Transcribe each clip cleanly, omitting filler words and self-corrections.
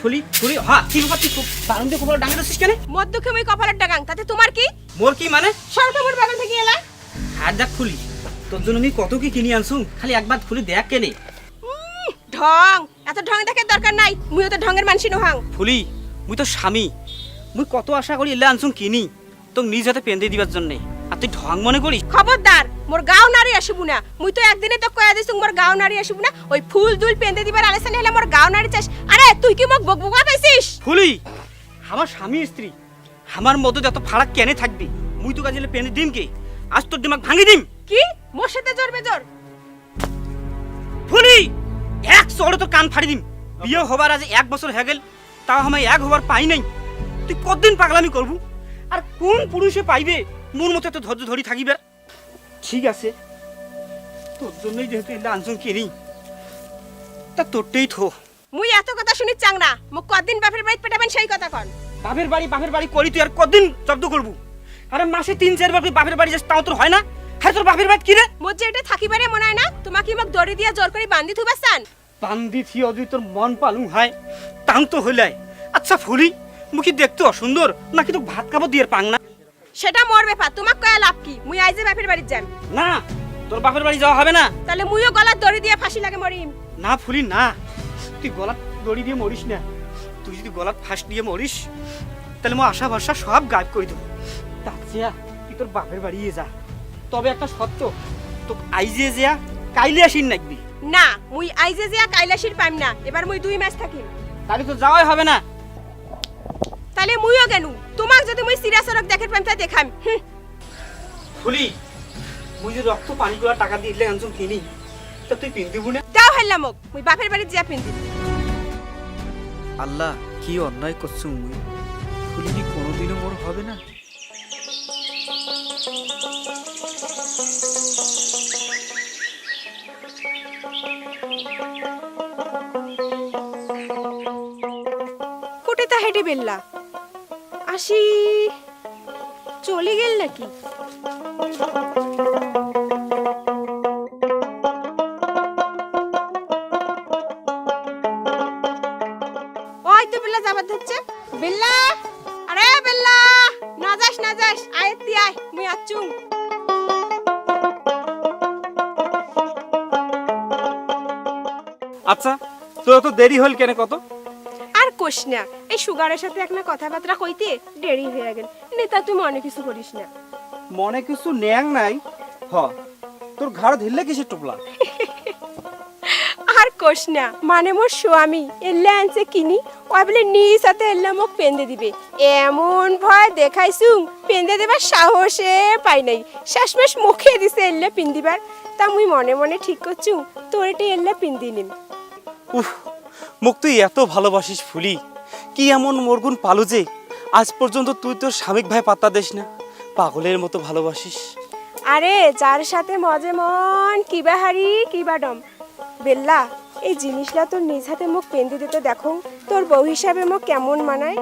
ফুলি ফুলি হ্যাঁ কি ব্যাপার তুই বারণ দিয়ে কপালের ডাঙা দিছিস কেন? মধ্যে আমি কপালের ডাগাং, তাতে তোমার কি? মোর কি মানে? সরটা মোর বাগান থেকে এলা। আর দেখ ফুলি, তোর জন্য আমি কত কি কিনি আনছুম, খালি একবার ফুলি দেখ কেনে। ঢং, এত ঢং দেখার দরকার নাই, মুইও তো ঢঙের মানসি নহাং। ফুলি মুই তো স্বামী, মুই কত আশা করি এলে আনছুম কিনি তোক নিজ হাতে পেন্দে দিবার জন্য, আর তুই ঢং মনে করিস? খবরদার, মোর গাও নারী আসিবু না। মুই তো একদিনে তো কয়া দিছুং মোর গাও নারী আসিবু না। ওই ফুল দুল পেন্দে দিবার আলেসানি হলে মোর গাও নারী চাস। আরে তুই কি মোক বকবকা পাইছিস? ফুলি আমার স্বামী স্ত্রী, আমার মধ্যে যত ফারাক কেনে থাকবি, মুই তো কাজে পেন্দে দিম কে? আজ তোর দিমাগ ভাঙি দিম। কি মোর সাথে জোর বেজোর? ফুলি এক চড়ে তোর কান ফাড়ি দিম। বিয়ে হবার আজ 1 বছর হয়ে গেল, তাও আমি এক হবার পাই নাই। তুই কতদিন পাগলামি করবু? আর কোন পুরুষে পাইবে মোর মতো এত ধৈর্য ধরি থাকিবে? ঠিক আছে, তোর জন্যই যেহেতু এলে আনছুম কিনি, তা তোরটাই থো। মুই এত কথা শুনি চাং না, মোক কদিন বাপের বাড়ি পেটাবেন সেই কথা কন। বাপের বাড়ি করি তুই আর কতদিন জব্দ করবু? আরে মাসে 3-4 বার তুই বাপের বাড়ি যাস, তাও তোর হয় না? হ্যাঁ তোর বাপের বাড়ি কি রে? মোর যে এটা থাকিবারে মনে হয় না, তোমাকে মোক দড়ি দিয়া জোর করে বান্ধি থুবার চান। বান্দি থিও যদি তোর মন পালু হয় তাও তো হইলাই। আচ্ছা ফুলি, মুখি দেখতে অসুন্দর নাকি তোকে ভাত খাবো দিয়ে পাং না? সেটা মোর ব্যাপার, তোমাক কয়া লাভ কি? মুই আইজে বাপের বাড়ি যাম। না, তোর বাপের বাড়ি যাওয়া হবে না। তাহলে মুইও গলার দড়ি দিয়ে ফাঁসি লাগে মরিম। না ফুলি না, তুই গলাত দড়ি দিয়ে মরিস না। তুই যদি গলাত ফাঁস দিয়ে মরিস, তাহলে মো আশা ভরসা সব গায়েব করে দেবো। তার চেয়ে তুই তোর বাপের বাড়ি যা। তবে একটা সত্য, তোকে আইজে যা কাইলে আসিন নাকবি। না, মুই আইজে যা কাইলাসির পাইম না। এবার মুই 2 মাস থাকিম। তাহলে তো যাওয়াই হবে না। তাহলে মুইও গেনু, তোমাক যদি মুই সিরাসরক দেখে পাইম তা দেখাম। ফুলি মুই যে রক্ত পানি গুলা টাকা দিলে আনছুম কিনি, তা তুই পিন্দিবু না? দাও হেল্লা মোক, মুই বাপের বাড়ি যা পিন্দি। আল্লাহ কি অন্যায় করছো মুই, ফুলি কি কোনোদিনও মোর হবে না? কোটে তা হেডে বেল্লা আসি চলে গেল নাকি? ওই তো বেল্লা যাবার ধরছে। বেল্লা, আরে বেল্লা, না যাস আয়তি আয়, মুই আচুং। আচ্ছা তোর তো দেরি হল কেন কত? আর কোশ না, এই সুগারের সাথে একটা কথাবার্তা কইতে দেরি হয়ে গেল। নেতা তুই মনে কিছু করিস না। মনে কিছু নেং নাই। হ তোর ঘাড় ধরলে কিসের টোপলা? আর কোশ না, মানে মোর স্বামী এল্লা আনছে কিনি, ওই বলে নিজ হাতে এল্লা মোক পেন্দে দিবে। এমন ভয় দেখাইছুং, পেন্দে দেবার সাহসে পাই নাই। শেষমেশ মুখে দিছে এল্লা পিন্দিবার। তা মুই মনে মনে ঠিক করছু তোর এটা এল্লা পিন্দি নিম। উফ, মুখ তুই এত ভালোবাসিস ফুলি, কি এমন মোরগুন পালু যে আজ পর্যন্ত তুই তোর স্বামীক ভাই পাত্তা দিস না, পাগলের মতো ভালোবাসিস। আরে যার সাথে মজে মন কিবা হারি কিবা ডম। বেল্লা, এই জিনিসটা তোর নিজ হাতে মুখ পেন্দি দিতে দেখো, তোর বউ হিসাবে মুখ কেমন মানায়।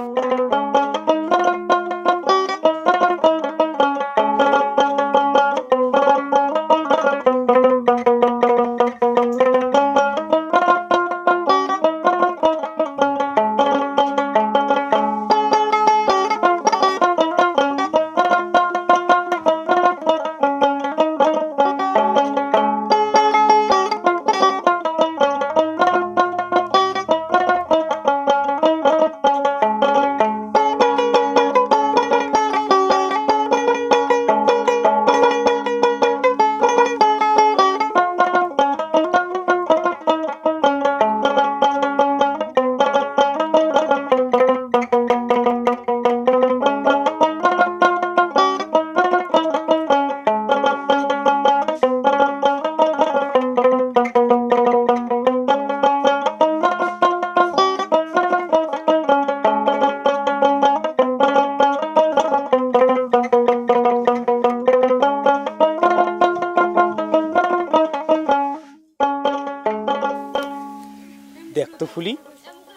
দেখ তো ফুলি,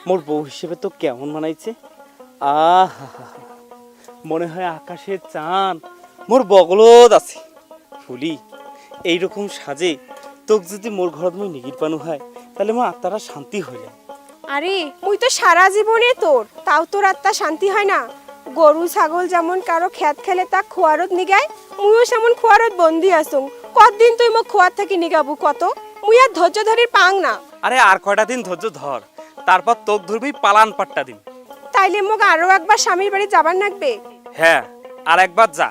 মোর বউ হিসেবে তো কেমন মানাইছে। আহা, মনে হয় আকাশের চাঁদ মোর বগলত আছে। ফুলি এইরকম সাজে তোক যদি মোর ঘরত মই নিগির পানু হয়, তাহলে মোর আত্মারা শান্তি হয়ে যায়। আরে মুই তো সারা জীবনে তোর, তাও তোর আত্মা শান্তি হয় না? গরু ছাগল যেমন কারো খেত খেলে তা খোয়ারত নিগায়, মুইও সেমন খোয়ারত বন্দি আসুং। কতদিন তুই মোক খোয়ার থাকি নিগাবু কত? মুই আর ধৈর্য ধরে পাং না। আরে আর কয়টা দিন ধৈর্য ধর, তারপর তোক ধরবি পালান পাট্টা দিন। তাইলে মোক আরো একবার স্বামীর বাড়ি যাবার লাগবে। হ্যাঁ, আর একবার যা,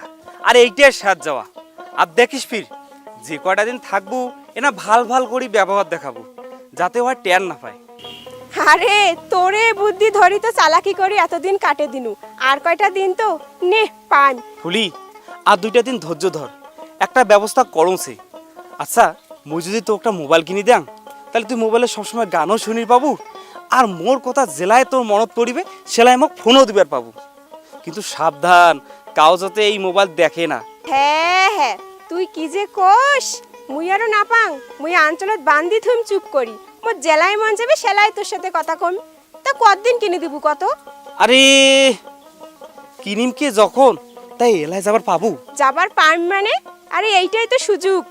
আর এইটাই সাথ যাওয়া। আর দেখিস ফির যে কয়টা দিন থাকবো এনা ভাল ভাল করে ব্যবহার দেখাবো, যাতে ওর টের না পায়। আরে তোরে বুদ্ধি ধরি তো চালাকি করে এতদিন কাটে দিনু, আর কয়টা দিন তো নে পান। ফুলি, আর 2টা দিন ধৈর্য ধর, একটা ব্যবস্থা করছে। আচ্ছা, মুই যদি তো একটা মোবাইল কিনি দেন, তাহলে তুই মোবাইলে সবসময় গানও শুনি পাবো, আর মোর কথা জেলায় তোর মনত পড়িবে, সেলাই মোক ফোনও দিবার পাবো। কিন্তু সাবধান, কাউ যাতে এই মোবাইল দেখে না। হ্যাঁ হ্যাঁ, তুই কি যে কোষ, মুই আরো না পাং। মুই আঞ্চলত বান্দি থুম চুপ করি, মোর জেলায় মন যাবে সেলাই তোর সাথে কথা কম। তা কতদিন কিনে দিবু কত? আরে কিনিমকে যখন, তাই এলাই যাবার পাবো। যাবার পাম মানে? আরে এইটাই তো সুযোগ।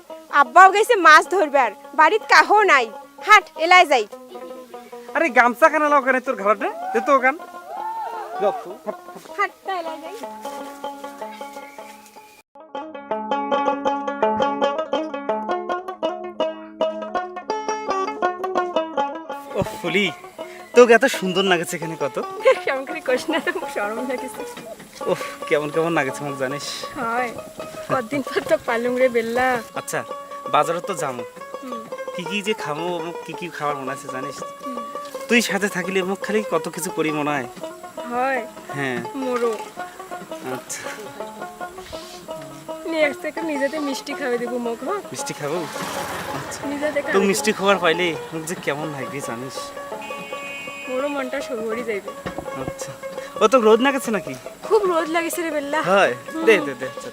আব্বাও গেছে মাছ ধরবার, বাড়িত কাহো নাই। হাট এলাই যাই। আরে গামছা কেন লাও কেন তোর ঘরতে, দে তো ওখান। হাট তা এলাই যাই। ও ফুলি, তোকে এত সুন্দর লাগেছে এখানে কত। কেমন করে কোষ না, তো শরম লাগেছে। ওহ, কেমন কেমন লাগেছে মোক জানিস। হয়, কতদিন পর তো পালুং রে বেল্লা। আচ্ছা, বাজারে তো যাবো, কি কি যে খাবো, কি কি খাবার মনে আছে জানিস? তুই সাথে থাকলে মোক খালি কত কিছু করি মনে হয়। হয় হ্যাঁ। মোরো আচ্ছা, নেক্সট থেকে নিজেতে মিষ্টি খাওয়াই দেবো মোক। হ্যাঁ, মিষ্টি খাবো। আচ্ছা, নিজেতে তো মিষ্টি খাবার পাইলে মোক যে কেমন লাগবে জানিস। মোরো মনটা সবরি যাইবে। আচ্ছা, ও তো রোদ না গেছে নাকি? খুব রোদ লাগেছে রে বেল্লা। হয়, দে দে দে। আচ্ছা,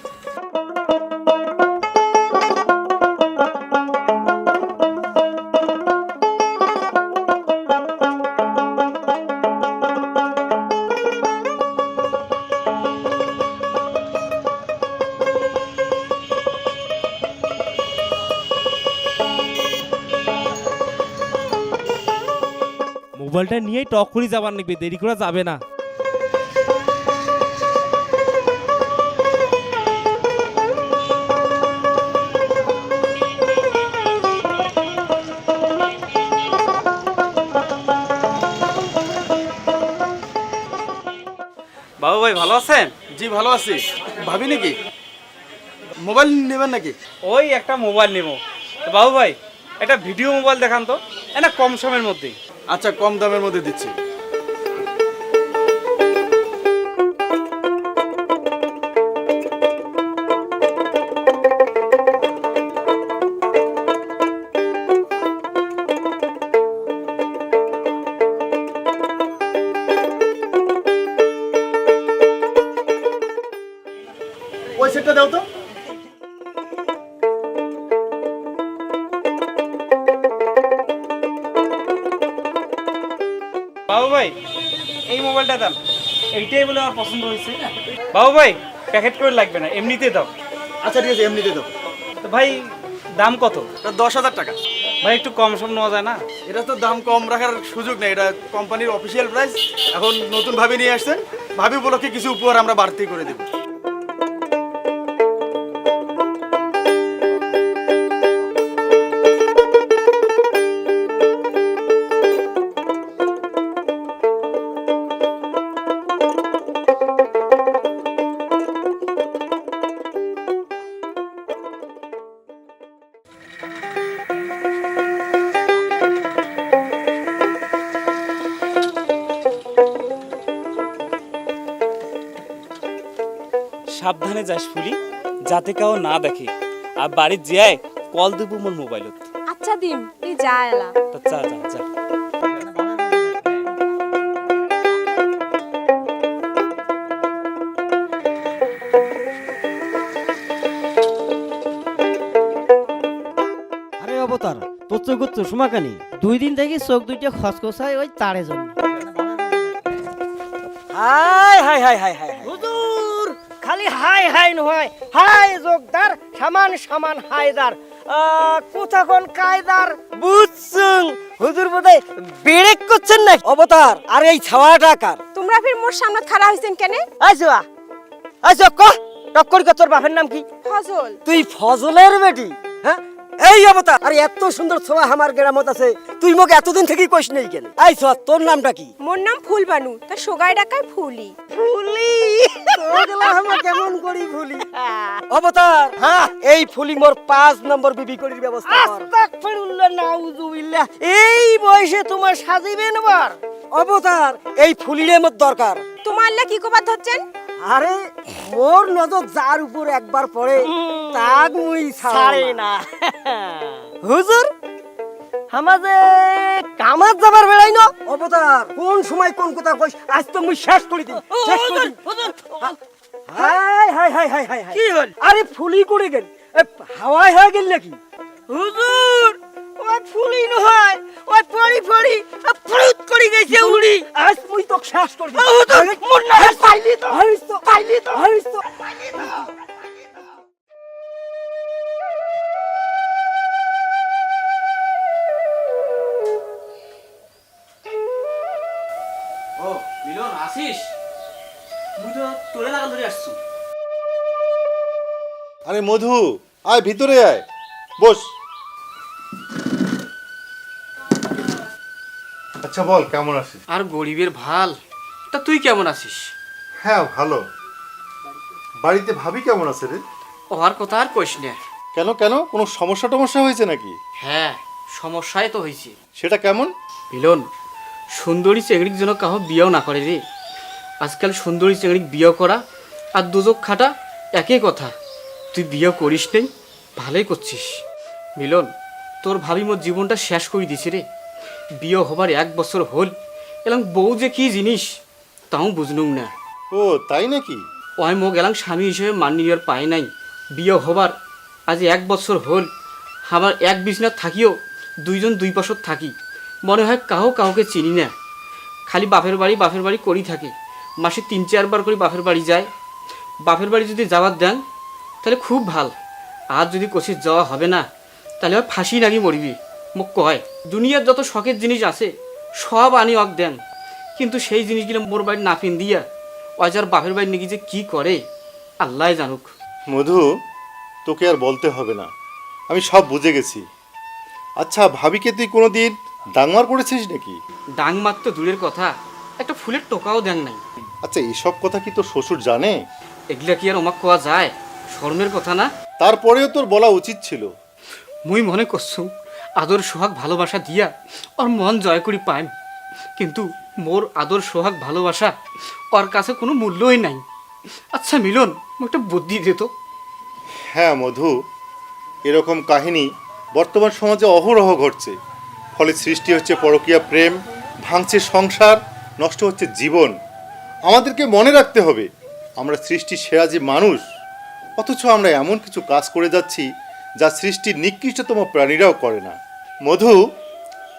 মোবাইলটা নিয়েই টক করে যাবার লাগবে, দেরি করা যাবে না। বাবু ভাই ভালো আছেন? জি ভালো আছি। ভাবি নাকি মোবাইল নেবেন নাকি? ওই একটা মোবাইল নেবো। তো বাবু ভাই, একটা ভিডিও মোবাইল দেখান তো, এটা কম সময়ের মধ্যে। আচ্ছা, কম দামের মধ্যে দিচ্ছি। ওই সেটটা দাও তো। বাবু ভাই, এই মোবাইলটা দাম, এইটাই বলে আমার পছন্দ হয়েছে। বাবু ভাই, প্যাকেট করে লাগবে না, এমনিতে দাও। আচ্ছা ঠিক আছে, এমনিতে দাও। তো ভাই, দাম কত? এটা 10,000 টাকা। ভাই একটু কম সম নেওয়া যায় না? এটা তো দাম কম রাখার সুযোগ নেই, এটা কোম্পানির অফিসিয়াল প্রাইস। এখন নতুন ভাবি নিয়ে আসছেন, ভাবি উপলক্ষে কিছু উপহার আমরা বাড়তি করে দেব। সাবধানে যাস ফুলি, যাতে কেউ না দেখে। আর বাড়ির যেয়ে কল দেবো মোর মোবাইলত। আচ্ছা দিম, তুই যা এলা। তা যা যা যা। আরে অবতার, তোর চোখ চশমা কানি 2 দিন থেকে চোখ দুইটা খসখসায় ওই তারে জন্য। High high high high high হুজুর, খালি হাই হাই নহয়, হাই যোগদার, সমান সমান হায়দার। কোথাখন কায়দার বুঝছুন হুজুর বোধহয় বেড়েক করছেন না অবতার আর এই ছাওয়াটা কার তোমরা ফির মোর সামনে খাড়া হইছেন কেনে? আইসো আইসো ক টক করি তোর বাপের নাম কি? ফজল। তুই ফজলের বেটি? হ্যাঁ এই অবতার আর এত সুন্দর ছোয়া আমার গ্রামত আছে তুই মোক এতদিন থেকে কইস নাই কেন? আইসো তোর নামটা কি? মোর নাম ফুলবানু, তা সোগাই ডাকায় ফুলি। ফুলি তোগলা আমরা কেমন করি ফুলি অবতার হ্যাঁ এই ফুলি মোর 5 নম্বর বিবি করির ব্যবস্থা কর আস্তাগফিরুল্লাহ নাউযুবিল্লাহ এই বয়সে তোমার সাজিবে নবার অবতার এই ফুলিরে মোর দরকার তোমার লা কি কবার ধরছেন? আরে মোর নজর যার উপর একবার পড়ে তাক মুই ছাড়ে না হুজুর আমাদের কামাত যাবার বেড়াই না অবতার কোন সময় কোন কথা কইস আজ তো মুই শেষ করে দিই শেষ করে দিই high high high high high কি হল আরে ফুলি করে গেল হাওয়ায় হয়ে গেল নাকি হুজুর ওই ফুলি নহয় ওই পড়ি পড়ি ফুরুত করে গেছে উড়ি আজ মুই তো শেষ করে দিই হুজুর মোর না পাইলি তো পাইলি তো ও মিলন আসিস? মুই তো তোরে লাগা ধরে আসছু। আরে মধু, আয় ভিতরে আয়, বস। আচ্ছা বল, কেমন আছিস? আর গরিবের ভাল, তা তুই কেমন আছিস? হ্যাঁ ভালো। বাড়িতে ভাবি কেমন আছে রে? ওর কথা আর কইস না। কেন কেন, কোনো সমস্যা টমস্যা হয়েছে নাকি? হ্যাঁ, সমস্যাই তো হয়েছে। সেটা কেমন? মিলন, সুন্দরী চেংড়ির জন্য কাহো বিয়েও না করে রে। আজকাল সুন্দরী চেংড়ি বিয়ে করা আর দুজক খাটা একই কথা। তুই বিয়ে করিস নেই, ভালোই করছিস। মিলন, তোর ভাবি মোর জীবনটা শেষ করে দিছে রে। বিয়ে হবার 1 বছর হল, এলাম বউ যে কি জিনিস তাও বুঝলুম না। ও তাই নাকি? ওই মোক এলাম স্বামী হিসেবে মান্য আর পায় নাই। বিয়ে হবার আজ 1 বছর হল, আমার এক বিছনা থাকিও 2 জন 2 বছর থাকি। মনে হয় কাউকে চিনি না। খালি বাপের বাড়ি করি থাকে। মাসে 3-4 বার করে বাপের বাড়ি যায়। বাপের বাড়ি যদি যাওয়ার দেন তাহলে খুব ভাল। আর যদি কোথাও যাওয়া হবে না তাহলে আর ফাঁসি লাগি মরবি। মোক কয় দুনিয়ার যত শখের জিনিস আছে সব আনি অক দেন, কিন্তু সেই জিনিসগুলো মোর বাড়ি না পিন দিয়া অজার বাপের বাড়ি নাকি যে কী করে আল্লাহ জানুক। মধু, তোকে আর বলতে হবে না, আমি সব বুঝে গেছি। আচ্ছা, ভাবিকে তুই কোনোদিন ডাংমার করেছিস নাকি? ডাং মার তো দূরের কথা, একটা ফুলের টোকাও দেন নাই। আচ্ছা, এসব কথা কি তোর শ্বশুর জানে? এগুলা কি আর ওমাক কোয়া যায়? শর্মের কথা না? তারপরেও তোর বলা উচিত ছিল। মুই মনে করছু আদর সোহাগ ভালোবাসা দিয়া ওর মন জয় করি পাইম, কিন্তু মোর আদর সোহাগ ভালোবাসা ওর কাছে কোনো মূল্যই নাই। আচ্ছা মিলন, একটা বুদ্ধি দে তো। হ্যাঁ মধু, এরকম কাহিনী বর্তমান সমাজে অহরহ ঘটছে। ফলে সৃষ্টি হচ্ছে পরকীয়া প্রেম, ভাঙছে সংসার, নষ্ট হচ্ছে জীবন। আমাদেরকে মনে রাখতে হবে আমরা সৃষ্টির সেরা যে মানুষ, অথচ আমরা এমন কিছু কাজ করে যাচ্ছি যা সৃষ্টির নিকৃষ্টতম প্রাণীরাও করে না। মধু,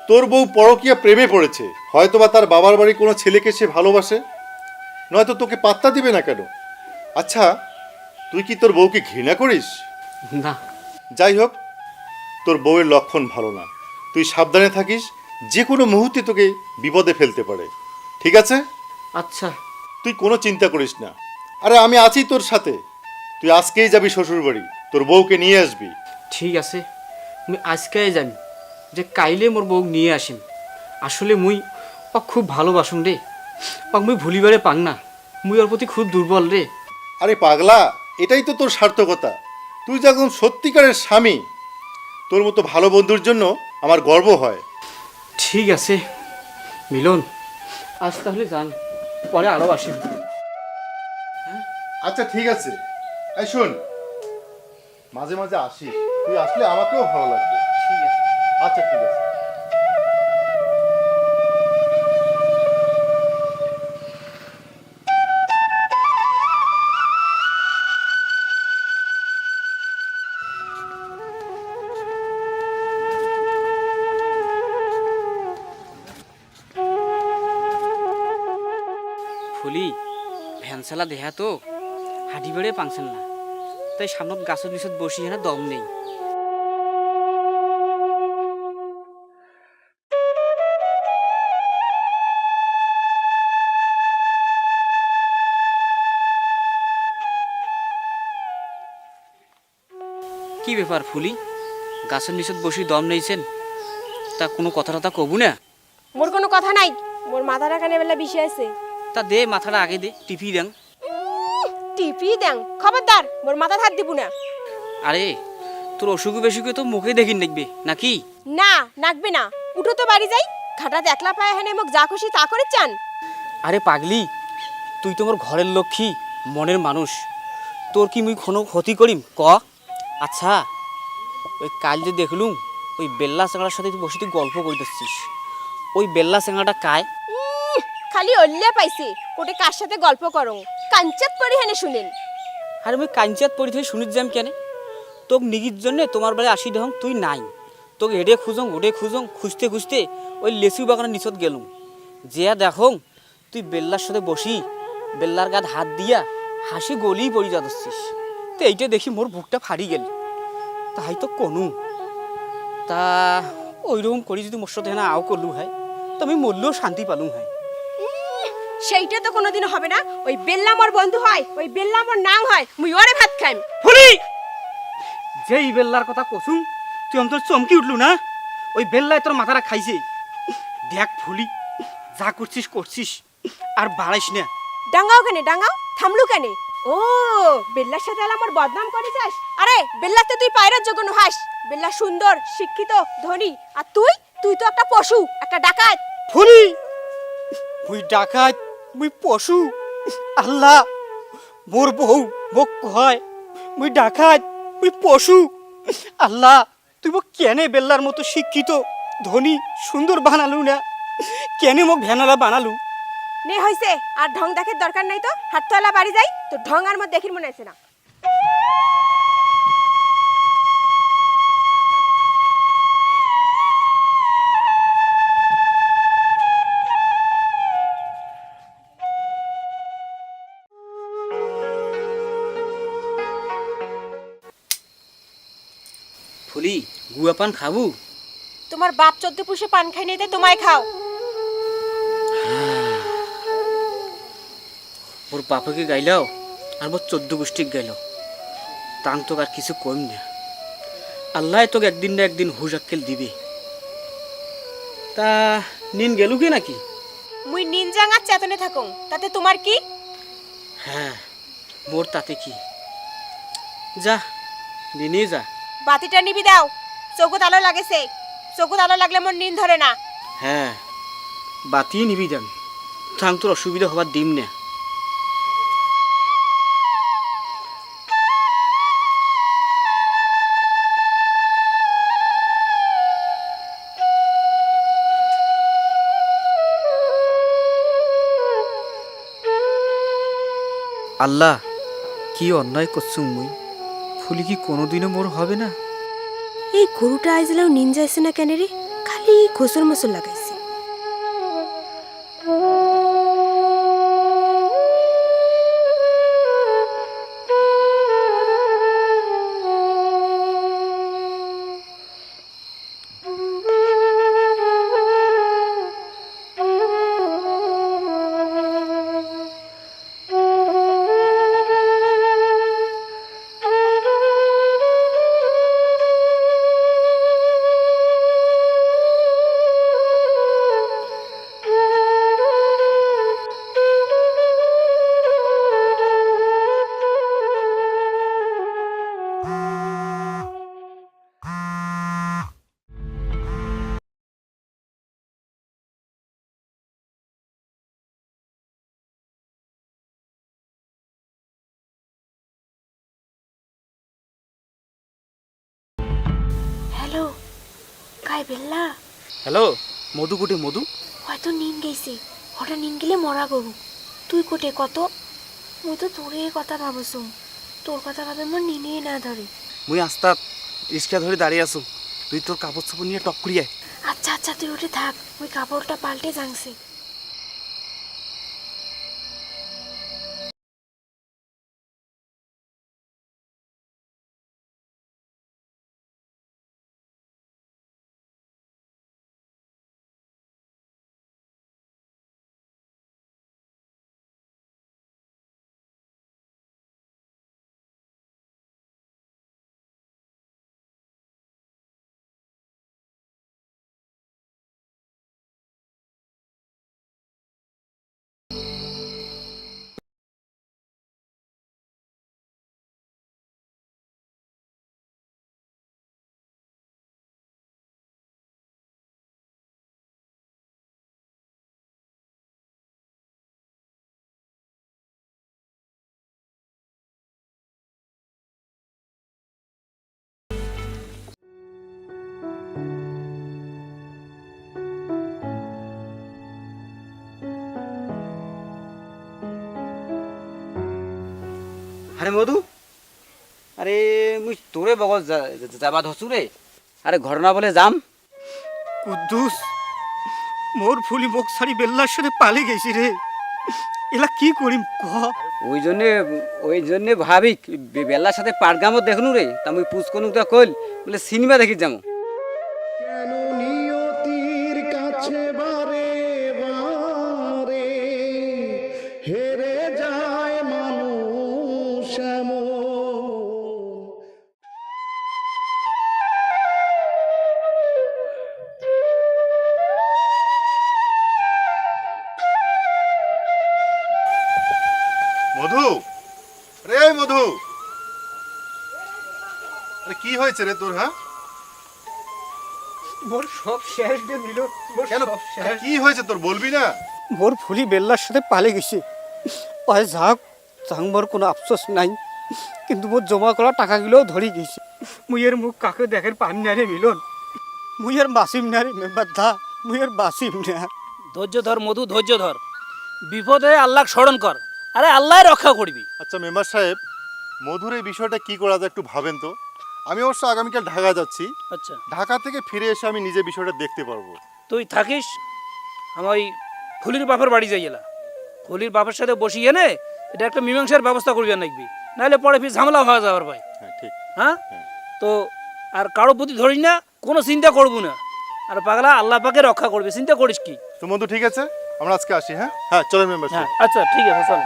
তোর বউ পরকীয়া প্রেমে পড়েছে, হয়তোবা তার বাবার বাড়ি কোনো ছেলেকে সে ভালোবাসে, নয়তো তোকে পাত্তা দিবে না কেন? আচ্ছা, তুই কি তোর বউকে ঘৃণা করিস? না। যাই হোক, তোর বউয়ের লক্ষণ ভালো না। তুই সাবধানে থাকিস, যে কোনো মুহূর্তে তোকে বিপদে ফেলতে পারে। ঠিক আছে? আচ্ছা। তুই কোনো চিন্তা করিস না। আরে আমি আছি তোর সাথে। তুই আজকেই যাবি শ্বশুর বাড়ি, তোর বউকে নিয়ে আসবি। ঠিক আছে, মুই আজকেই যাবি, যে কাইলে মোর বউ নিয়ে আসিম। আসলে মুই ও খুব ভালোবাসুম রে, ও মুই ভুলিবারে পাং না। মুই ওর প্রতি খুব দুর্বল রে। আরে পাগলা, এটাই তো তোর সার্থকতা। তুই যখন সত্যিকারের স্বামী, তোর মতো ভালো বন্ধুর জন্য আমার গর্ব হয়। ঠিক আছে মিলন, আজ তাহলে যান, পরে আরও আসিম। আচ্ছা ঠিক আছে, এই শোন, মাঝে মাঝে আসিস, তুই আসলে আমাকেও ভালো লাগবে। ঠিক আছে। আচ্ছা ঠিক আছে। ফুলি ভ্যানসালা দেহা তো হাঁটি বেড়ে পাংছেন না, তাই সামনত গাছের নিচত বসি হেনা দম নেই। কি ব্যাপার ফুলি, গাছের নিচত বসি দম নেইছেন, তা কোনো কথা টথা কবু না? মোর কোনো কথা নাই, মোর মাথাটা কানে বেলা বিষয় আছে। তা দে মাথাটা আগে দে, টিপি দেন। টিপি দেন, খবরদার মোর মাথা হাত দিব না। আরে তোর অসুখে বেসুখে তো মুখে দেখিন দেখবে নাকি? না, নাকবে না। উঠো তো বাড়ি যাই, ঘাটাতে একলা পায়ে হেনে মোক যা খুশি তা করে চান। আরে পাগলি, তুই তো মোর ঘরের লক্ষ্মী, মনের মানুষ, তোর কি মুই কোনো ক্ষতি করিম ক? আচ্ছা, ওই কাল যে দেখলুম ওই বেল্লা চেঙাটার সাথে তুই বসে তুই গল্প করিতেছিস, ওই বেল্লা চেঙাটা কায়? খালি অল্লে পাইছে কোটে কার সাথে গল্প করো, কাঞ্চাত পরি হেনে শুনেন। আরে মুই কাঞ্চাত পড়ি থেকে শুনিত যাম কেন? তোক নিগির জন্যে তোমার বাড়ি আসি দেখুন তুই নাই, তোকে এডে খুঁজং ওডে খুঁজং, খুঁজতে খুঁজতে ওই লেচু বাগানের নিচত গেলুম, যেয়া দেখং তুই বেল্লার সাথে বসি বেল্লার গাত হাত দিয়া হাসি গলিই পড়ি যাচ্ছিস। তো এইটা দেখি মোর বুকটা ফাড়ি গেল, তাই তো কোনো তা ওইরকম করি যদি মোর সাথে না আও করলু হয়, তো আমি মরলেও শান্তি পালুম হয়। সেইটা তো কোনোদিনও হবে না। ওই বেল্লা মোর বন্ধু হয়, ওই বেল্লা মোর নাং হয়, মুই ওরে ভাত খাইম। ফুলি, যেই বেল্লার কথা কসুম তুই অন্তর চমকি উঠলু না? ওই বেল্লায় তোর মাথাটা খাইছে। দেখ ফুলি, যা করছিস করছিস, আর বাড়াইস না। ডাঙ্গাও কেনে, ডাঙ্গাও থামলু কেনে? ও বেল্লার সাথে এলা মোর বদনাম করে যাস? আরে বেল্লাতে তুই পায়রার যোগ্য নহাস। বেল্লা সুন্দর, শিক্ষিত, ধনী, আর তুই তুই তো একটা পশু, একটা ডাকাত। ফুলি, মুই ডাকাত, মুই পশু? আল্লাহ, মোর বউ মোক কয় মুই ডাকাত, মুই পশু। আল্লাহ, তুই মোক কেনে বেল্লার মতো শিক্ষিত, ধনী, সুন্দর বানালু না? কেনে মোক ভ্যানালা বানালু? নে হইছে, আর ঢং দেখার দরকার নাই। তো হাততলা বাড়ি যাই, তো ঢং আর মোর দেখির মনে আছে না। ফুলি, গুয়া পান খাবু? তোমার বাপ 14 পুষে পান খাই নেই, তোমায় খাও। ওর বাপকে গাইলাও আর মোর 14 গোষ্ঠীক গাইল, তাং তোক আর কিছু কম না। আল্লাহ তোকে একদিন না একদিন হুশ আক্কেল দিবে। তা নিন গেলু কি নাকি? মুই নিনজাঙ্গার চেতনে থাকুং, তাতে তোমার কি? হ্যাঁ, মোর তাতে কি, যা নিনে যা। বাতিটা নিবি দাও, চোখত আলো লাগেছে, চোখত আলো লাগলে মোর নিন ধরে না। হ্যাঁ, বাতিয়ে নিবি দেন, থাং তোর অসুবিধা হবার দিম না। আল্লাহ, কি অন্যায় করছুম মুই, ফুলি কি কোনোদিনও মোর হবে না? এই গরুটা আইজলাও নিন যাইছে না কেন রে? খালি ঘোসর মসর লাগাইছে। হ্যালো, কাই বেল্লা? হ্যালো, মধু কুটে মধু? হয়তো নিন গেছে, হঠাৎ নিন গেলে মরা গরু। তুই কোটে কত? মুই তো তোরে কথা ভাবছুম, তোর কথা ভাবে মোর নিনে না ধরে। মুই আস্তাত রিক্সা ধরে দাঁড়িয়ে আছো, তুই তোর কাপড় চাপড় নিয়ে টক করিয়ে। আচ্ছা আচ্ছা, তুই ওঠে থাক, ওই কাপড়টা পাল্টে যাংছে। আরে মধু, আরে মুই তোরে বগল যাবা ধরছু রে। আরে ঘটনা বলে যাম। কুদ্দুস, মোর ফুলি মুখ ছাড়ি বেল্লার সাথে পালে গেছি রে। এলা কি করিম ক? ওই জন্যে ভাবি বেলার সাথে পাটগামও দেখনু রে। তা মুই পুষ্কনু তো কইল বলে সিনেমা দেখি যাবো। কেন নিয়তির কাছে বারে বারে হেরে যায় মানুষ এমন। মধু, রে মধু, আরে কি হয়েছে রে তোর? হ্যাঁ, মোর সব শেষ রে মিলন, মোর কেন সব শেষ। কি হয়েছে তোর বলবি না? মোর ফুলি বেল্লার সাথে পালে গেছে। ওই যাক মোর কোনো আফসোস নাই, কিন্তু মোর জমা করা টাকাগুলোও ধরে গেছে। মুইয়ের মুখ কাকে দেখের পান না রে মিলন। মুইয়ের বাসিম না রে মেম্বার দা, মুইয়ের বাসিম না। ধৈর্য ধর মধু, ধৈর্য ধর। বিপদে আল্লাহ স্মরণ কর, আরে আল্লাহ রক্ষা করবি। আচ্ছা মেম্বার সাহেব, মধুর এই বিষয়টা কি করা যায় একটু ভাবেন তো। আমি অবশ্য আগামীকাল ঢাকা যাচ্ছি। আচ্ছা, ঢাকা থেকে ফিরে এসে আমি নিজে বিষয়টা দেখতে পারবো। তুই থাকিস, আমি ওই ফুলির বাপের বাড়ি যাই এলা। ফুলির বাপের সাথে বসিয়ে নে এটা একটা মীমাংসার ব্যবস্থা করবি নাকবি, নাহলে পরে ফির ঝামেলা হয়ে যাবার ভাই। হ্যাঁ ঠিক। হ্যাঁ, তো আর কারো প্রতি ধরিস না, কোনো চিন্তা করবো না। আর পাগলা আল্লাহ পাকে রক্ষা করবে, চিন্তা করিস কি। তো মধু ঠিক আছে, আমরা আজকে আসি। হ্যাঁ হ্যাঁ, চলেন মেম্বার হ্যাঁ সাহেব। আচ্ছা ঠিক আছে, চল।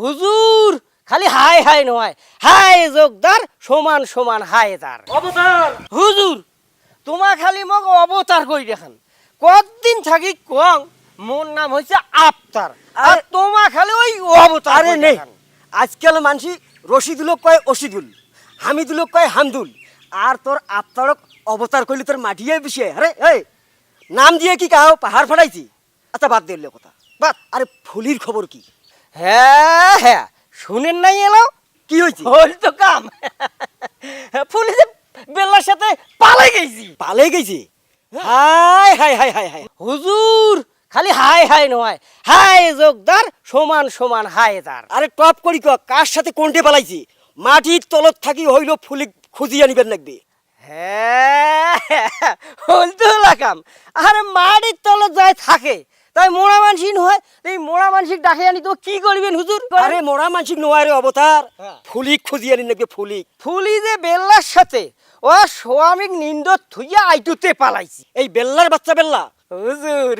হুজুর খালি হাই হাই নয়, হাই যোগদার সমান সমান হাই তার অবতার। হুজুর তোমা খালি মগ অবতার কই দেখান, কতদিন থাকি কং মোর নাম হইছে আফতার, আর তোমা খালি ওই অবতার। আরে নেই, আজকাল মানসি রশিদুলক কয় অশিদুল, হামিদুলক কয় হামদুল, আর তোর আফতারক অবতার কইলি তোর মাটিয়ে বিষে। আরে এই নাম দিয়ে কি কাও পাহাড় ফাটাইছি? আচ্ছা বাদ দিলে কথা বাদ। আরে ফুলির খবর কি? হ্যাঁ হ্যাঁ, শুনেন নাই এলো কি হয়েছে? হল তো কাম, ফুলি বেলার সাথে পালে গেছি। পালে গেছি? High high high high high হুজুর, খালি হাই হাই নয়, হাই যোগদার সমান সমান হাই তার। আরে টপ করি কার সাথে কোনটে পালাইছি? মাটির তলত থাকি হইল ফুলি খুঁজিয়া নিবেন লাগবে। হ্যাঁ হল তো লাগাম। আরে মাটির তলত যায় থাকে তাই মোড়া মানসিক হয়, এই মোড়া মানসিক ডাকে আনি তো কি করবেন হুজুর? আরে মোড়া মানসিক নয় রে অবতার, ফুলিক খুঁজিয়ে আনি নাকি ফুলিক। ফুলি যে বেল্লার সাথে ও স্বামীক নিন্দ থুইয়া আইটুতে পালাইছি। এই বেল্লার বাচ্চা বেল্লা হুজুর,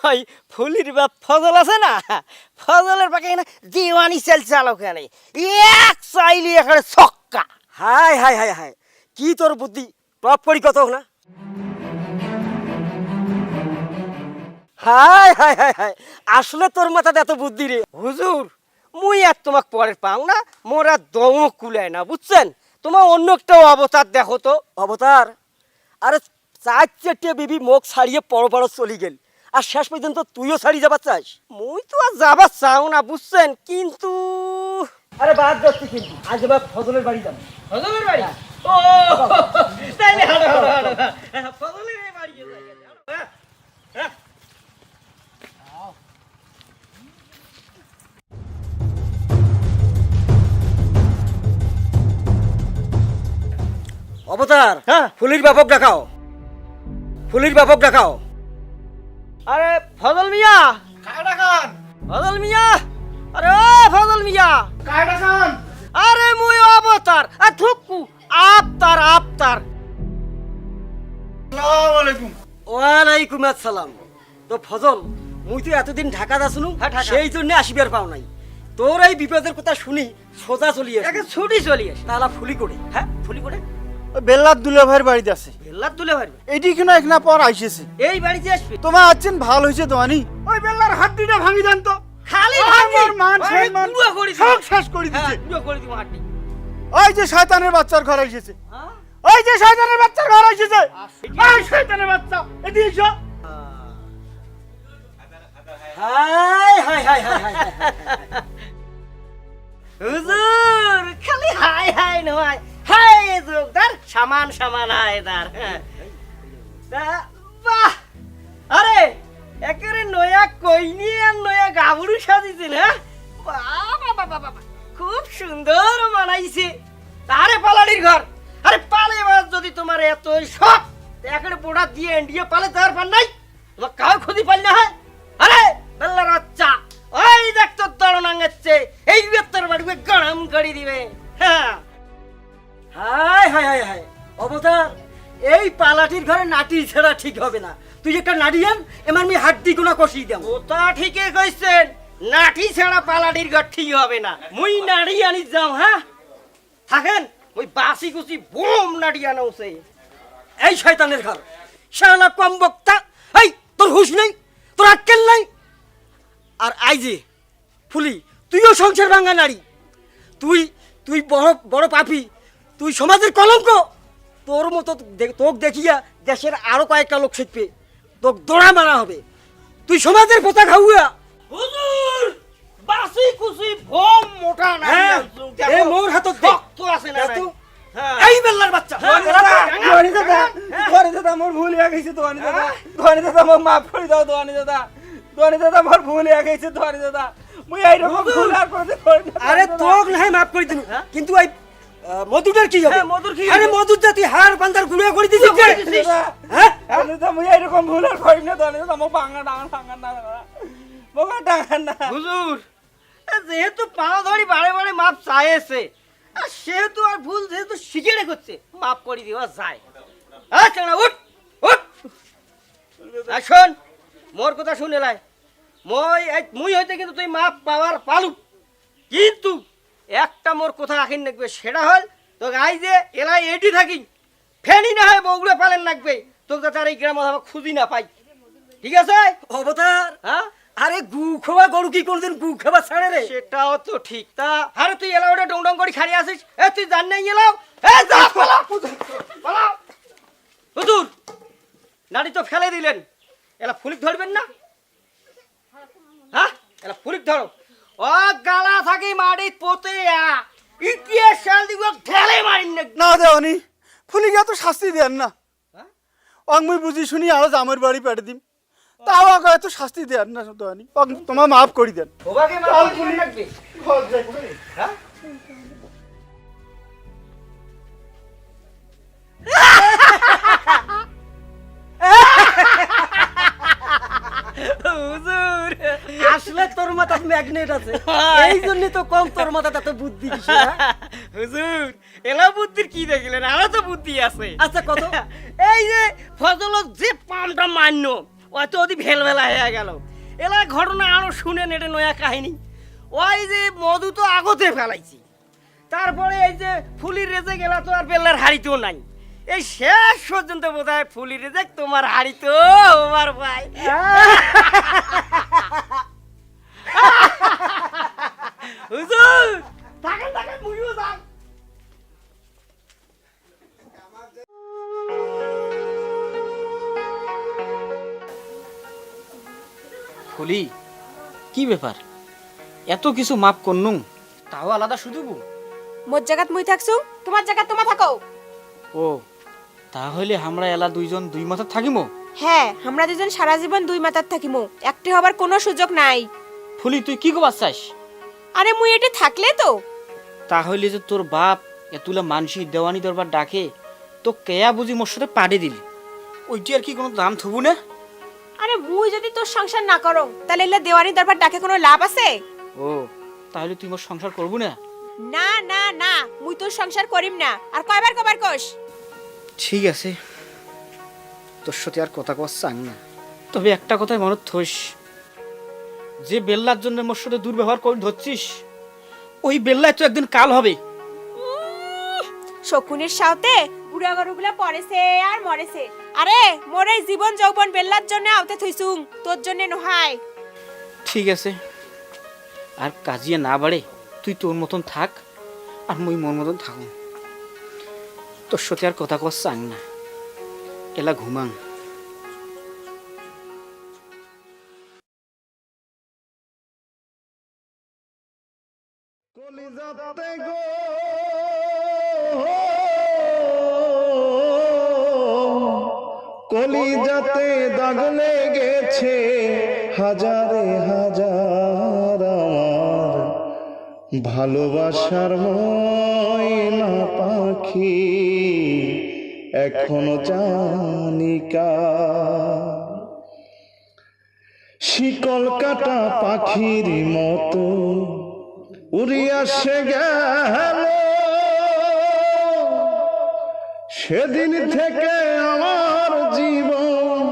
ওই ফুলির বাপ ফজল আছে না, ফজলের পাকে না দিওয়ানি সেল চালক আনে এক চাইলি এখানে ছক্কা। হাই হাই হাই হাই, কি তোর বুদ্ধি টপ করি কত না। হাই হাই হাই হাই, আসলে তোর মাথাতে এত বুদ্ধি রে হুজুর। মুই আর তোমাক পরে পাও না, মোর আর দমক কুলায় না, বুঝছেন? তোমার অন্য একটা অবতার দেখো তো। অবতার? আরে চার চারটে বিবি মুখ ছাড়িয়ে পর পর চলি গেল, আর শেষ পর্যন্ত তুইও ছাড়ি যাবার চাস? মুই তো আর যাবার চাও না, বুঝছেন? কিন্তু আরে বাদ যাচ্ছি, কিন্তু আজ এবার ফজলের বাড়ি যাবো। ফজলের বাড়ি? ও তাইলে হাঁটো হাঁটো হাঁটো, ফজলের বাড়ি যাই। অবতার, হ্যাঁ ফুলির বাপক ডাকাও, ফুলির বাপক ডাকাও। আরে ফজল মিয়া, কায় ডাকান? ফজল মিয়া, আরে ও ফজল মিয়া, কায় ডাকান? আরে মুই অবতার, আ থুকু আফতার আফতার। আসসালামু আলাইকুম। ওয়ালাইকুম আসসালাম। তো ফজল, মুই তো এতদিন ঢাকা যাসনু, সেই জন্য আসিবার পাও নাই। তোর এই বিপদের কথা শুনি সোজা চলিয়ে ছুটি চলিয়ে তাহলে ফুলি করে। হ্যাঁ ফুলি করে বেল্লার দুলা ভাইয়ের বাড়িতে আছে। বেল্লার তুলে পারবে এটি কিনা একনা পর আইসেছে। এই বাড়িতে আসবে? তোমার আছেন ভালো হয়েছে তোমানি। ওই বেল্লার হাড্ডিটা ভাঙি দেন তো। খালি আমার মান সম্মান সব শেষ করে দিছে। করে দিব হাড্ডি। ওই যে শয়তানের বাচ্চার ঘর এসেছে, ওই যে শয়তানের বাচ্চার ঘর এসেছে, ওই শয়তানের বাচ্চা এদিকে এসো। High high high high high হুজুর, খালি হাই হাই নয়, হাই যোগদার সমান সমান হায়দার। বাহ, আরে একেবারে নয়া কইনি আর নয়া গাবড়ু সাজিয়েছেন, হ্যাঁ? বাবা বাবা বাবা, খুব সুন্দর মানাইছে। আরে পালাডির ঘর, আরে পালে মাছ যদি তোমার এতই শখ, একেবারে পোড়া দিয়ে এন্ডিয়ে পালে তার পার নাই, তোমার কাউ ক্ষতি পারলে হয়? আরে বেল্লার বাচ্চা, ওই দেখ তোর দড়ন আঙ্গাচ্ছে, এই বেত্তর বাড়িতে গরম করে দিবে। হ্যাঁ, হায় হায় হায় হায় অবতার, এই পালাটির ঘরে নাটি ছেড়া ঠিক হবে না। তুই একটা নাড়িয়ান এমন আমি হাড্ডি কোনা কষিয়ে দেব। ওটা ঠিকই কইছেন, নাটি ছাড়া পালাটির ঘর ঠিক হবে না। মুই নাড়ি আনি যাও, হ্যাঁ থাকেন, ওই বাসি কুচি বোম নাড়ি আনাউছে। এই শয়তানের ঘর, শালা কম বক্তা, এই তোর হুঁশ নেই, তোর আক্কেল নাই। আর আই যে ফুলি, তুইও সংসার ভাঙা নারী, তুই তুই বড় বড় পাপী, তুই সমাজের কলঙ্ক। তোর মতো তোকে দেখিয়া দেশের আরো কয়েকটা লোক শিখবে, তোকে দৌড়া মারা হবে। তুই সমাজের পোতা খাওয়া। হুজুর, বাসি কুচি বোম মোটা না, এ মোর হাতত দে তো আছে না তো। এই বেল্লার বাচ্চা, দোয়ানি দাদা, দোয়ানি দাদা, মোর ভুল হয়ে গেছে। দোয়ানি দাদা, দোয়ানি দাদা, মোক মাফ করে দাও। দোয়ানি দাদা, দোয়ানি দাদা, মোর ভুল হয়ে গেছে। দোয়ানি দাদা, মুই এইরকম ভুল আর করতে পারি না। আরে তোক নাই মাফ করে দিন, কিন্তু এই মধুটার কি হবে? আরে মধুর জাতি হাড় বান্দার গুড়া করে দিছিস। হ্যাঁ, দাদা, মুই এইরকম ভুল আর করি না। দোয়ানি দাদা, মোক ভাঙা ডাঙা না, মোক ডাঙা না। হুজুর, যেহেতু পাও ধরি বারে বারে মাপ চাইছে, আর সেহেতু আর ভুল যেহেতু শিখে রেখেছে, মাপ করে দেওয়া যায়। আচ্ছা না, উঠ উঠ। আর শোন, মোর কথা শুনে লাই, মুই হইতে কিন্তু তুই মাপ পাওয়ার পালু, কিন্তু একটা মোর কথা রাখিন রাখবে, সেটা হল তোকে আই যে এলাই এটি থাকি ফেনি না হয় বগুড়ে পালেন রাখবে, তোকে তার এই গ্রাম খুঁজি না পাই, ঠিক আছে? অবতার, হ্যাঁ? আরে গু খাওয়া গরু কি কোনদিন গু খাওয়া ছাড়ে রে? সেটাও তো ঠিক। তা আরে তুই এলাও ডং ডং করে খাড়ি আসিস, এ তুই জান নাই এলাও, এ যা পালাও পালাও। হুজুর, নাড়ি তো ফেলে দিলেন, এলা ফুলিক ধরবেন না? হ্যাঁ, এলা ফুলিক ধরো। ও গালা থাকি মাড়ি পোতে ইতিহাস সাল দিব ঠেলে মারিন না দেওয়ানি, ফুলিকে এত শাস্তি দেন না। আমি বুঝি শুনি আরো জামের বাড়ি পেটে দিম, তাও আগে এত শাস্তি দেন না দেওয়ানি, তোমার মাফ করি দেন। ওবাকে মাফ করে রাখবে। হ্যাঁ, হুজুর, আসলে তোর মাথা ম্যাগনেট আছে, এই জন্য তো কম তোর মাথাটা তো বুদ্ধি কিসে। হুজুর, এলা বুদ্ধির কি দেখিলেন, আরো তো বুদ্ধি আছে। আচ্ছা কত? এই যে ফজল যে পামটা মান্য, ওই তো ওদি ভেলভেলা হয়ে গেল। এলা ঘটনা আরো শুনেন, এটা নয়া কাহিনী। ওই যে মধু তো আগতে ফেলাইছি, তারপরে এই যে ফুলির রেজে গেলা তো আর বেল্লার হাড়িতেও নাই, এই শেষ পর্যন্ত বোধ হয় ফুলির রেজে তোমার হাড়িতো আমার ভাই। হুজুর, থাকেন থাকেন, মুইও যান। ফুলি, কি ব্যাপার? এত কিছু মাপ করনু, তাও আলাদা সুযোগ? মোর জায়গাত মুই থাকছু, তোমার জায়গাত তোমা থাকো। ও, তাহলে আমরা এলা দুইজন দুই মাথা থাকিমো? হ্যাঁ, আমরা দুজন সারা জীবন দুই মাথার থাকিমু, একটি হবার কোনো সুযোগ নাই। ফুলি, তুই কি কবার চাস? আরে মুই এটি থাকলে তো। তাহলে যে তোর বাপ এতুলা মানসি দেওয়ানি দরবার ডাকে, তো কেয়া বুঝি মোর সাথে পাড়ে দিলি, ওইটি আর কি কোনো দাম থবু না? আরে মুই যদি তোর সংসার না করং, তাহলে এলা দেওয়ানি দরবার ডাকে কোনো লাভ আছে? ও, তাহলে তুই মোর সংসার করবু না? না না না, মুই তোর সংসার করিম না। আর কয়বার কবার কস? ঠিক আছে, তোর সাথে আর কথা কওয়া চাং না। তবে একটা কথাই মনত থইস, যে বেল্লার জন্য মোর সাথে দুর্ব্যবহার করে ধরছিস, ওই বেল্লায় তো একদিন কাল হবে। শকুনের সাথে বুড়া গরুগুলা পড়েছে আর মরেছে, আরে মোর এই জীবন যৌবন বেল্লার জন্য আউতে থইছুম, তোর জন্য নহায়। ঠিক আছে, আর কাজিয়ে না বাড়ে তুই তোর মতন থাক, আর মুই মোর মতন থাকুন। তোর সাথে আর কথা কওয়া চাং না, এলা ঘুমাং। কলিজাতে গো কলিজাতে দাগ লেগেছে হাজারে হাজার আমার ভালোবাসার ময়না পাখি এখনো জানি কার। শিকল কাটা পাখির মতো উড়িয়া সে গেল, সেদিন থেকে আমার জীবন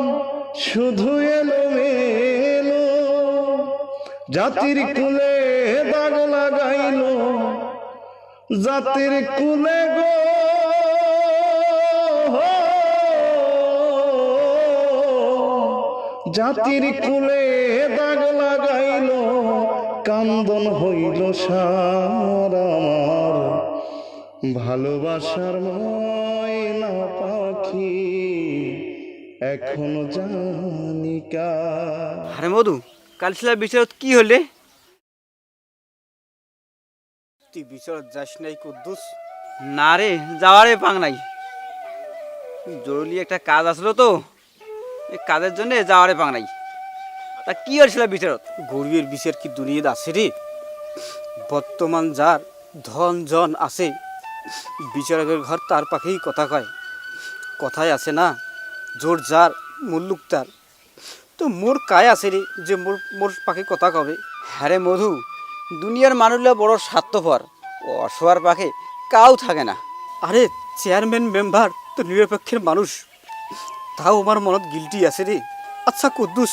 শুধু এলোমেলো, জাতির কুলে দাগ লাগাইল জাতির কুলে গো। জাতির কুলে দাগ লাগাইল কান্দন হইল সার আমার ভালোবাসার ময়না পাখি এখনো জানি কার। আরে মধু, কাল ছিল বিচারত কি হলে? তুই বিচারত যাস নাই কুদ্দুস? না রে, যাওয়ারে পাং নাই। জরুরি একটা কাজ আসলো তো, এই কাজের জন্য যাওয়ারে পাং নাই। তা কি হয়েছিল বিচারত? গরিবের বিচার কি দুনিয়াতে আছে রে? বর্তমান যার ধন জন আছে, বিচারকের ঘর তার পাখেই কথা কয়। কথায় আছে না, জোর যার মুল্লুক তার। তো মোর কায় আছে রে যে মোর মোর পাখি কথা কবে? হ্যাঁ রে মধু, দুনিয়ার মানুষরা বড় স্বার্থপর, অসহার পাখে কাউ থাকে না। আরে চেয়ারম্যান মেম্বার তো নিরপেক্ষের মানুষ, তাও আমার মনত গিল্টি আছে রে। আচ্ছা কুদ্দুস,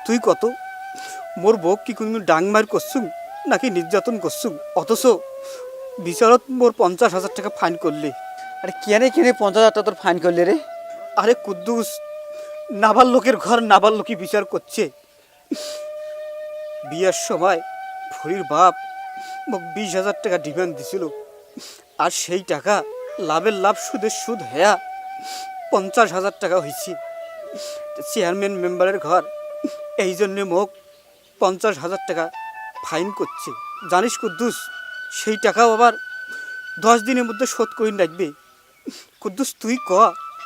তুই কত মোর বউক কি কোনো ডাংমার করছুম নাকি নির্যাতন করছুম, অথচ বিচারত মোর 50,000 টাকা ফাইন করলে? আরে কেনে কেনে 50,000 টাকা তোর ফাইন করলে রে? আরে কুদ্দুস, নাবাল লোকের ঘর নাবাল লোকই বিচার করছে। বিয়ের সময় ফুরির বাপ মোক 20,000 টাকা ডিমান্ড দিছিল, আর সেই টাকা লাভের লাভ সুদের সুদ হেয়া 50,000 টাকা হয়েছে। চেয়ারম্যান মেম্বারের ঘর এই জন্যে মোক 50,000 টাকা ফাইন করছে। জানিস কুদ্দুস, সেই টাকাও আবার 10 দিনের মধ্যে শোধ করে রাখবে। কুদ্দুস তুই ক,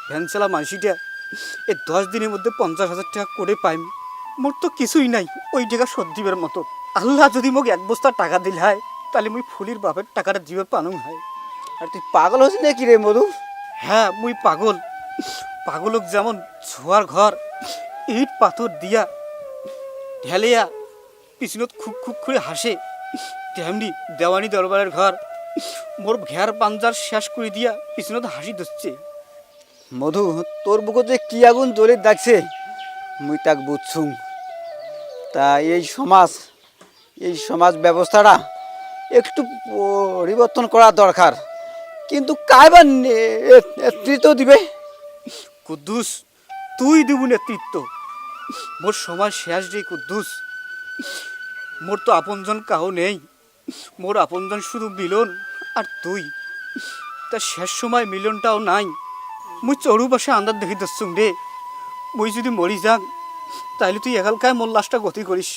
ভ্যানচালা মানসিটা এই 10 দিনের মধ্যে 50,000 টাকা করে পাইম? মোর তো কিছুই নাই ওই টাকা শোধ দিবার মতো। আল্লাহ যদি মোক 1 বস্তা টাকা দিল হয়, তাহলে মুই ফুলির বাপের টাকাটা দিবে পানুম হয়। আর তুই পাগল হচ্ছিস নাকি রে মধু? হ্যাঁ মুই পাগল। পাগলক যেমন ছোয়ার ঘর ইট পাথর দিয়া ঢেলিয়া পিছনত খুব খুব করে হাসে, তেমনি দেওয়ানি দরবারের ঘর মোর ঘের পাঞ্জার শেষ করে দিয়া পিছনত হাসি ধরছে। মধু, তোর বুকতে কি আগুন জ্বলে ডাকছে মুই তাক বুঝছুম। তা এই সমাজ ব্যবস্থাটা একটু পরিবর্তন করা দরকার, কিন্তু কাইবার নেতৃত্ব দিবে? কুদ্দুস, তুই দিব নেতৃত্ব? মোর সমাজ শেষ রে কুদ্দুস। মোর তো আপনজন কাউ নেই, মোর আপনজন শুধু মিলন আর তুই। তা শেষ সময় মিলনটাও নাই। মুই চড়ু পাশে আন্দাজ দেখি দচ্ছুম রে, মুই যদি মরি যাক তাইলে তুই একালকায় মোর লাশটা গতি করিস।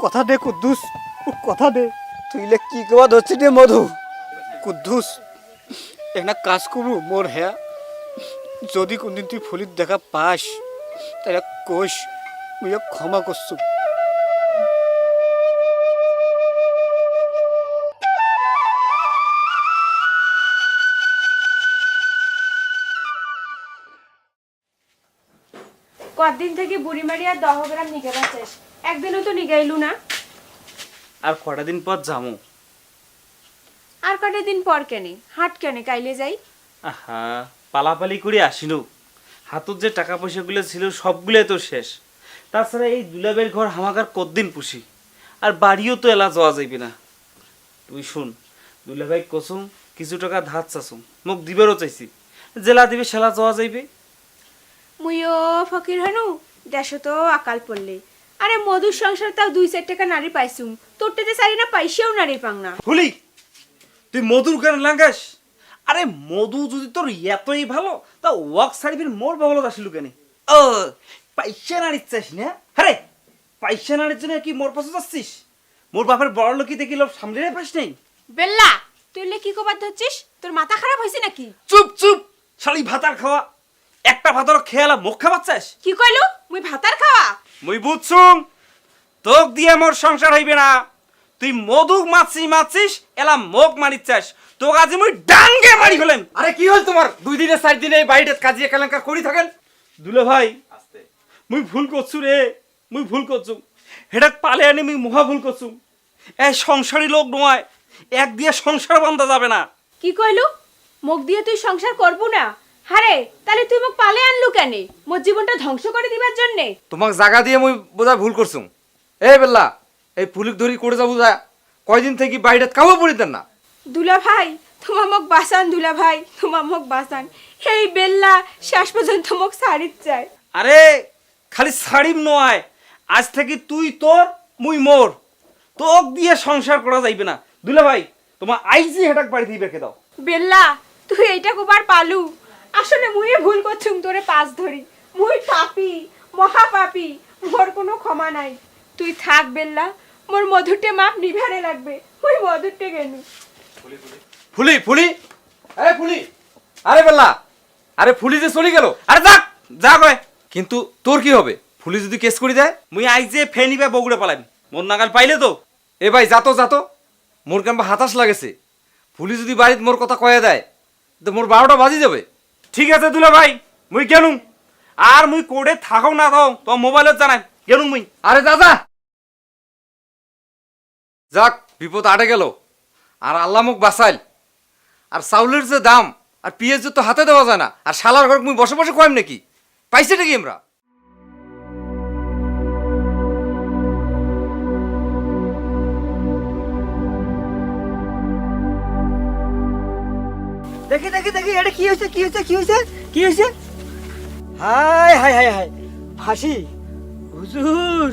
কথা দে কুদ্দুস, কথা দে। তুই কি কবা ধরছিস রে মধু? কুদ্দুস, একটা কাজ করবো মোর হ্যাঁ, যদি কোনদিন তুই ফুলির দেখা পাস তাহলে কোষ মুই ক্ষমা করছু। কদিন থেকে বুড়িমারি আর 10 গ্রাম নিগে বাঁচাস, একদিনও তো নিগাইলু না। আর কটা দিন পর যামু। আর কটা দিন পর কেনে? হাট কেনে কাইলে যাই। আহা, পালাপালি করে আসিনু, হাতত যে টাকা পয়সাগুলো ছিল সবগুলো তো শেষ। তাছাড়া এই দুলাবের ঘর হামাকার কতদিন পুষি, আর বাড়িও তো এলা যাওয়া যাইবে না। তুই শুন, দুলাভাই কসুম কিছু টাকা ধার চাসুম, মোক দিবেরও চাইছি, জেলা দিবে সেলা যাওয়া যাইবে। মুইও ফকির হানু, দেশো তো আকাল পড়লে। আরে মধুর সংসার তাও 2-4 টাকা নারী পাইছুম, তোরটাতে সারি না পাইছেও নারী পাং না। হুলি, তুই মধুর কেন লাঙ্গাস? আরে মধু যদি তোর এতই ভালো, তা ওয়াক সার্ভিস মোর বগলত আসিল কেন? ও পয়সা নাড়ির চাস না? আরে পয়সা নাড়ির জন্য কি মোর পাশে যাচ্ছিস? মোর বাপের বড় লোকই দেখি লোক সামলে পাস নেই। বেল্লা, তুই কি কবার ধরছিস? তোর মাথা খারাপ হয়েছে নাকি? চুপ চুপ, শালি ভাতার খাওয়া। একটা ভাতর খেয়ালা মুখ খাবাচ্ছাস? কি কইলো মুই ভাতার খাওয়া? মুই বুঝছুম তোক দিয়ে মোর সংসার হইবে না। তুই মধু মাছিস এলা মুখ মারিচ্ছাস। তোক আজ মুই ডাঙ্গে মারি হলেন। আরে কি হল তোমার? 2 দিনে 4 দিনে এই বাড়িতে কাজিয়া কেলেঙ্কার করি থাকেন। দুলে ভাই মুই ভুল করছু রে, মুই ভুল করছু। হেডাক পালে আনি মুই মহা ভুল করছু। এই সংসারী লোক নয়, এক দিয়ে সংসার বান্ধা যাবে না। কি কইলো মুখ দিয়ে তুই সংসার করবো না? হারে তাহলে তুই মোক পালে আনলু কেন? মোর জীবনটা ধ্বংস করে দিবার জন্যে? তোমাক জায়গা দিয়ে মুই বোঝা ভুল করছুম। এই বেল্লা এই পুলিক ধরি করে যাবো যা কয়দিন থেকে বাড়িতে কামও পড়িতেন না। দুলা ভাই তোমার মোক বাসান, দুলা ভাই তোমার মোক বাসান। এই বেল্লা শেষ পর্যন্ত মোক ছাড়িত চায়। আরে খালি ছাড়িম নয়, আজ থেকে তুই তোর মুই মোর। তোক দিয়ে সংসার করা যাইবে না। দুলে ভাই তোমার আইজি হেডাক বাড়ি দিয়ে বেঁকে দাও। বেল্লা তুই এইটা কোবার পালু? আসলে মুই ভুল করছুম তোরে পাঁচ ধরি। মুই পাপী, মহা পাপী, মোর কোনো ক্ষমা নাই। তুই থাক বেল্লা, মোর মধুরটে মাপ নিভারে লাগবে। মুই মধুরটে গেলু। ফুলি ফুলি আরে ফুলি, আরে বেল্লা, আরে ফুলি যে চলে গেল। আরে যাক যা কয়। কিন্তু তোর কি হবে? ফুলি যদি কেস করে দেয়? মুই আইজে ফেনিবে বগুড়ে পালাম। মোর নাগাল পাইলে তো। এ ভাই যাতো মোর কেমন হাতাশ লাগেছে। ফুলি যদি বাড়িতে মোর কথা কয়ে দেয় তো মোর 12টা বাজি যাবে। ঠিক আছে দুলে ভাই মুই গেলুম। আর মুই কোডে থাকাও না থাও তো মোবাইলত জানাই গেলুম মুই। আরে দাদা যাক, বিপদ আটে গেল আর আল্লাহ মুখ বাঁচাইল। আর চাউলের যে দাম আর পিঁয়াজ তো হাতে দেওয়া যায় না। আর শালার ঘর মুই বসে বসে খাইম নাকি? পাইছে নাকি আমরা? দেখি দেখি দেখি এটা কি হয়েছে, কি হয়েছে, কি হয়েছে, কি হয়েছে? হাই হাই হাই হাই ফাঁসি! হুজুর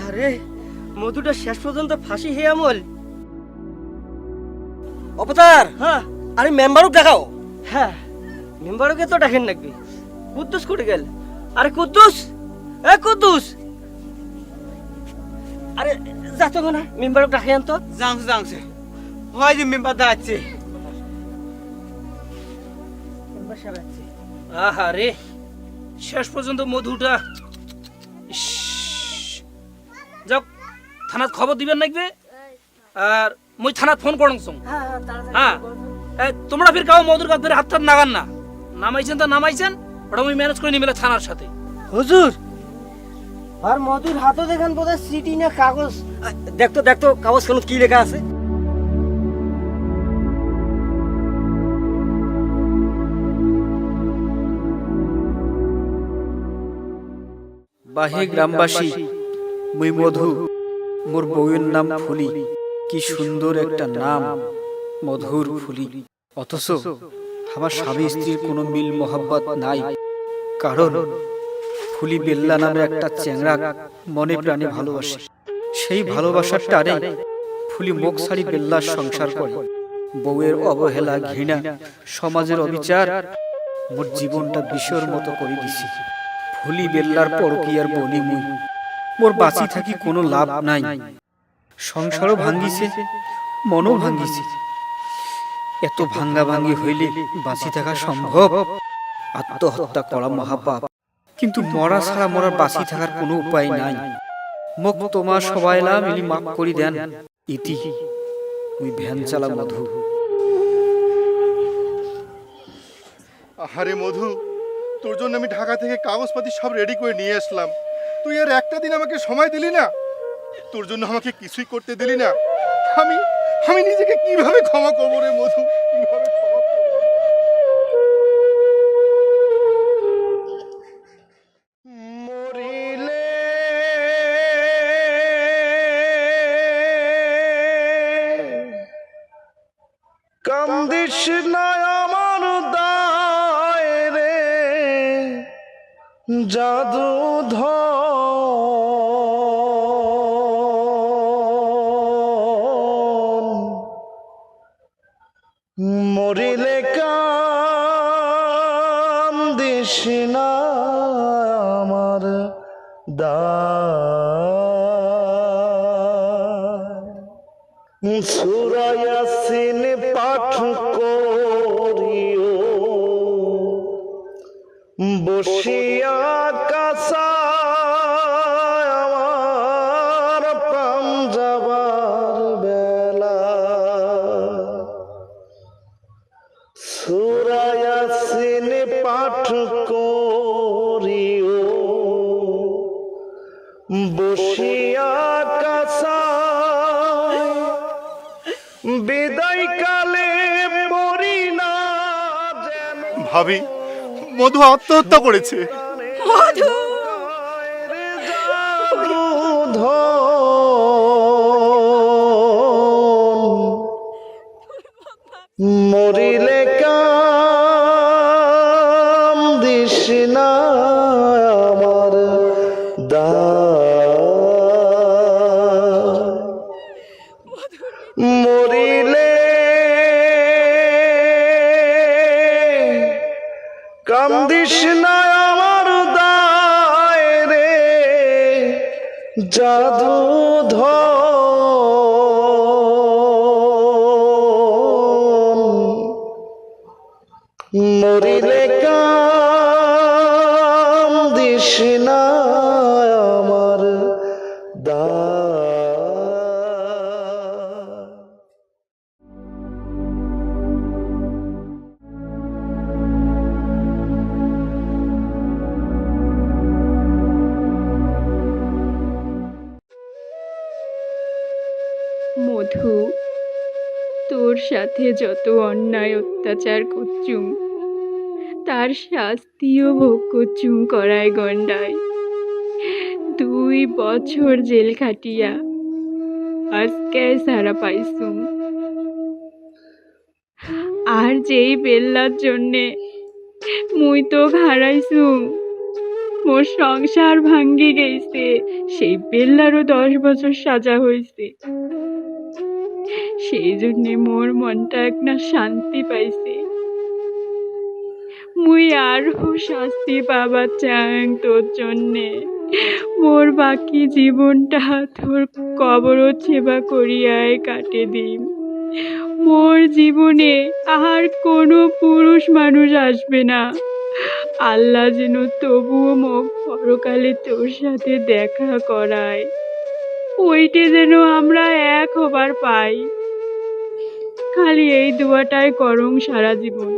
আরে মধুটা শেষ পর্যন্ত ফাঁসি হে আমল। অবতার, হ্যাঁ আরে মেম্বারক দেখাও। হ্যাঁ মেম্বারকে তো ডাকেন নাকি? কুদ্দুস করে গেল। আরে কুদ্দুস, এ কুদ্দুস, আরে যাতো না মেম্বারক ডাকে আনতো। জাংছে হয় যে মেম্বার দাঁড়াচ্ছে। আহারে শেষ পর্যন্ত মধুটা। ইস, যাও থানাত খবর দিবেন লাগবে। আর মুই থানাত ফোন করছুম। হ্যাঁ তোমরা ফির কাউ মধুর কাছ ধরে হাত টাত নাগান না। নামাইছেন তো নামাইছেন, ওটা আমি ম্যানেজ করে নিবে থানার সাথে। হুজুর আর মধুর হাতও দেখেন বোধহয় সিটি না কাগজ। দেখতো দেখতো কাগজ কোন কি লেখা আছে। বাহে গ্রামবাসী, মুই মধু, মোর বউয়ের নাম ফুলি। কি সুন্দর একটা নাম, মধুর ফুলি। অথচ আমার স্বামী স্ত্রীর কোনো মিল মোহাব্বত নাই। কারণ ফুলি বেল্লা নামে একটা চ্যাংড়া মনে প্রাণে ভালোবাসে। সেই ভালোবাসার টানে ফুলি মুখ ছাড়ি বেল্লার সংসার করে। বউয়ের অবহেলা, ঘৃণা, সমাজের অবিচার মোর জীবনটা বিষের মতো করে দিছে। ফুলি বেল্লার পরকীয়ার বলি মুই। মোর বাঁচি থাকি কোনো লাভ নাই। সংসারও ভাঙ্গিছে, মনও ভাঙ্গিছে। এত ভাঙ্গা ভাঙ্গি হইলে বাঁচি থাকা সম্ভব? আত্মহত্যা করা মহাপাপ। কিন্তু মরা ছাড়া মরার বাঁচি থাকার কোনো উপায় নাই। মুখ তোমার সবাই মিলি মাফ করি দেন। ইতি ওই ভ্যান চালা মধু। আরে মধু, তোর জন্য আমি ঢাকা থেকে কাগজপাতি সব রেডি করে নিয়ে আসলাম। তুই আর একটা দিন আমাকে সময় দিলি না। তোর জন্য আমাকে কিছুই করতে দিলি না। আমি আমি নিজেকে কিভাবে ক্ষমা করবো রে মধু, কিভাবে ক্ষমা করবো? মরিলে কান্দিস না আমার দায় রে জাদুধর। মরিলে কান্দিস না আমার দায়। সূরা ইয়াসিন পাঠ করিও বসিয়া কাছায় আমার প্রাণ যাবার বেলা সূরা ইয়াসিন পাঠ করিও বসিয়া কাছায় বিদায় কালে পড়ি না যেন ভাবি মধু আত্মহত্যা করেছে। মধু মরিলে কান্দিস না আমার মরিলে কান্দিস না আমার দায় রে জাদু মরিলে কান্দিস না আমার মধু, তোর সাথে যত অন্যায় অত্যাচার করছুম তার শাস্তিও ভোগ করছুম করায় গন্ডায়। 2 বছর জেল খাটিয়া আজকে সারা পাইছুম। আর যেই বেল্লার জন্যে মুই তো হারাইছুম, মোর সংসার ভাঙ্গি গেছে, সেই বেল্লারও 10 বছর সাজা হয়েছে। সেই জন্যে মোর মনটা একটা শান্তি পাইছে। মুই আরো শাস্তি পাবার চাই তোর জন্যে। মোর বাকি জীবনটা তোর কবর সেবা করিয়ায় কাটে দিম। মোর জীবনে আর কোনো পুরুষ মানুষ আসবে না। আল্লাহ যেন তবুও মোক পরকালে তোর সাথে দেখা করায়, ওইটে যেন আমরা এক হবার পাই। খালি এই দোয়াটাই করং সারা জীবন।